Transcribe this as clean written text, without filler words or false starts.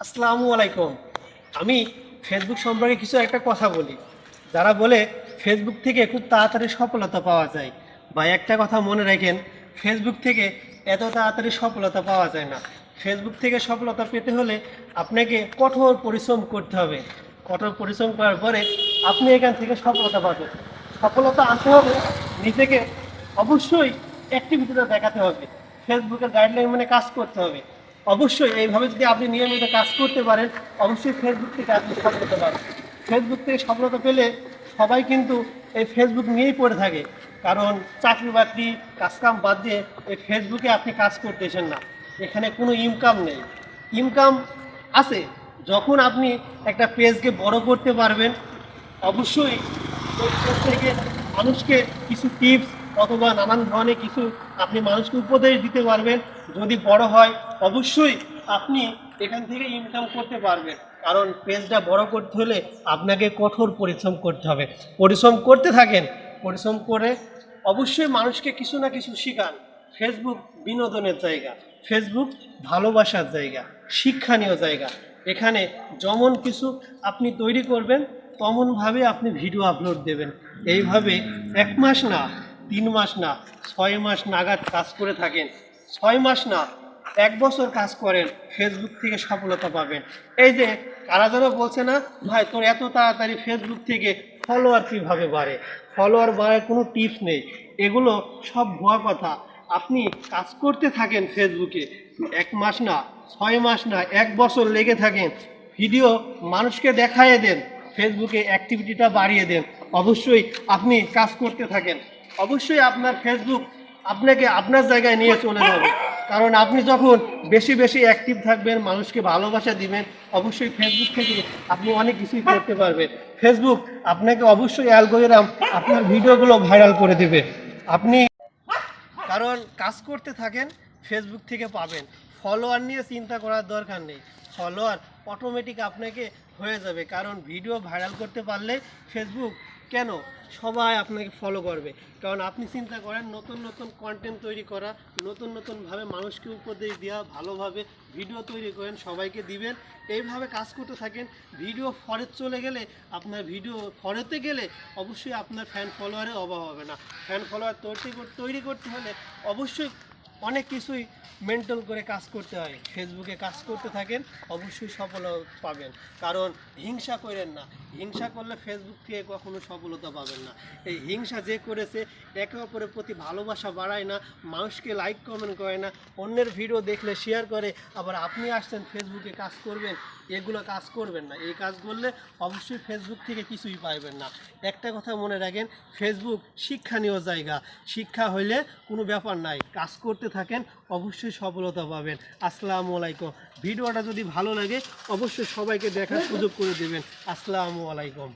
আসসালামু আলাইকুম। আমি ফেসবুক সম্পর্কে কিছু একটা কথা বলি। যারা বলে ফেসবুক থেকে খুব তাড়াতাড়ি সফলতা পাওয়া যায়, বা একটা কথা মনে রাখেন, ফেসবুক থেকে এত তাড়াতাড়ি সফলতা পাওয়া যায় না। ফেসবুক থেকে সফলতা পেতে হলে আপনাকে কঠোর পরিশ্রম করতে হবে। কঠোর পরিশ্রম করার পরে আপনি এখান থেকে সফলতা পাবেন। সফলতা আনতে হবে নিজেকে অবশ্যই অ্যাক্টিভিটিটা দেখাতে হবে। ফেসবুকের গাইডলাইন মানে কাজ করতে হবে। অবশ্যই এইভাবে যদি আপনি নিয়মিত কাজ করতে পারেন, অবশ্যই ফেসবুক থেকে আপনি সফলতা পাবেন। ফেসবুক থেকে সফলতা পেলে সবাই কিন্তু এই ফেসবুক নিয়েই পড়ে থাকে। কারণ চাকরি বাকরি কাজকাম বাদ দিয়ে এই ফেসবুকে আপনি কাজ করতেছেন না। এখানে কোনো ইনকাম নেই। ইনকাম আছে যখন আপনি একটা পেজকে বড় করতে পারবেন। অবশ্যই ওই পেজ থেকে মানুষকে কিছু টিপস অথবা নানান ধরনের কিছু আপনি মানুষকে উপদেশ দিতে পারবেন। যদি বড় হয় অবশ্যই আপনি এখান থেকে ইনকাম করতে পারবেন। কারণ পেজটা বড় করতে হলে আপনাকে কঠোর পরিশ্রম করতে হবে। পরিশ্রম করতে থাকেন, পরিশ্রম করে অবশ্যই মানুষকে কিছু না কিছু শেখান। ফেসবুক বিনোদনের জায়গা, ফেসবুক ভালোবাসার জায়গা, শিক্ষণীয় জায়গা। এখানে যেমন কিছু আপনি তৈরি করবেন তেমনভাবে আপনি ভিডিও আপলোড দেবেন। এইভাবে 1 মাস না, 3 মাস না, 6 মাস নাগাদ কাজ করে থাকেন। 6 মাস না, 1 বছর কাজ করেন, ফেসবুক থেকে সফলতা পাবেন। এই যে কারা যেন বলছে না, ভাই তোর এত তাড়াতাড়ি ফেসবুক থেকে ফলোয়ার কীভাবে বাড়ে? ফলোয়ার বাড়ার কোনো টিপস নেই, এগুলো সব ভুয়া কথা। আপনি কাজ করতে থাকেন ফেসবুকে, 1 মাস না, 6 মাস না, 1 বছর লেগে থাকেন, ভিডিও মানুষকে দেখাইয়ে দেন, ফেসবুকে অ্যাক্টিভিটিটা বাড়িয়ে দেন। অবশ্যই আপনি কাজ করতে থাকেন। অবশ্যই আপনার ফেসবুক আপনাকে আপনার জায়গায় নিয়ে চলে যাবে। কারণ আপনি যখন বেশি বেশি অ্যাক্টিভ থাকবেন, মানুষকে ভালোবাসা দিবেন, অবশ্যই ফেসবুক থেকে আপনি অনেক কিছুই করতে পারবেন। ফেসবুক আপনাকে অবশ্যই অ্যালগোরিদম আপনার ভিডিওগুলো ভাইরাল করে দেবে। আপনি কারণ কাজ করতে থাকেন, ফেসবুক থেকে পাবেন। ফলোয়ার নিয়ে চিন্তা করার দরকার নেই, ফলোয়ার অটোমেটিক আপনাকে হয়ে যাবে। কারণ ভিডিও ভাইরাল করতে পারলে ফেসবুক কেন সবাই আপনাকে ফলো করবে। কারণ আপনি চিন্তা করেন নতুন নতুন কন্টেন্ট তৈরি করা, নতুন নতুনভাবে মানুষকে উপদেশ দেওয়া, ভালোভাবে ভিডিও তৈরি করেন, সবাইকে দিবেন। এইভাবে কাজ করতে থাকেন। ভিডিও ফরেজ চলে গেলে, আপনার ভিডিও ফরেতে গেলে অবশ্যই আপনার ফ্যান ফলোয়ারের অভাব হবে না। ফ্যান ফলোয়ার তৈরি করতে হলে অবশ্যই অনেক কিছুই মেনটেন করে কাজ করতে হয়। ফেসবুকে কাজ করতে থাকেন, অবশ্যই সফল পাবেন। কারণ হিংসা করেন না, হিংসা করলে ফেসবুক থেকে কখনো সফলতা পাবেন না। এই হিংসা যে করেছে, একে অপরের প্রতি ভালোবাসা বাড়ায় না, মানুষকে লাইক কমেন্ট করে না, অন্যের ভিডিও দেখলে শেয়ার করে, আবার আপনি আসছেন ফেসবুকে কাজ করবেন, এগুলো কাজ করবেন না। এই কাজ করলে অবশ্যই ফেসবুক থেকে কিছুই পাইবেন না। একটা কথা মনে রাখেন, ফেসবুক শিক্ষণীয় জায়গা। শিক্ষা হইলে কোনো ব্যাপার নাই, কাজ করতে থাকেন, অবশ্যই সফলতা পাবেন। আসসালামু আলাইকুম। ভিডিওটা যদি ভালো লাগে অবশ্যই সবাইকে দেখার সুযোগ করে দেবেন। আসসালামু আলাইকুম।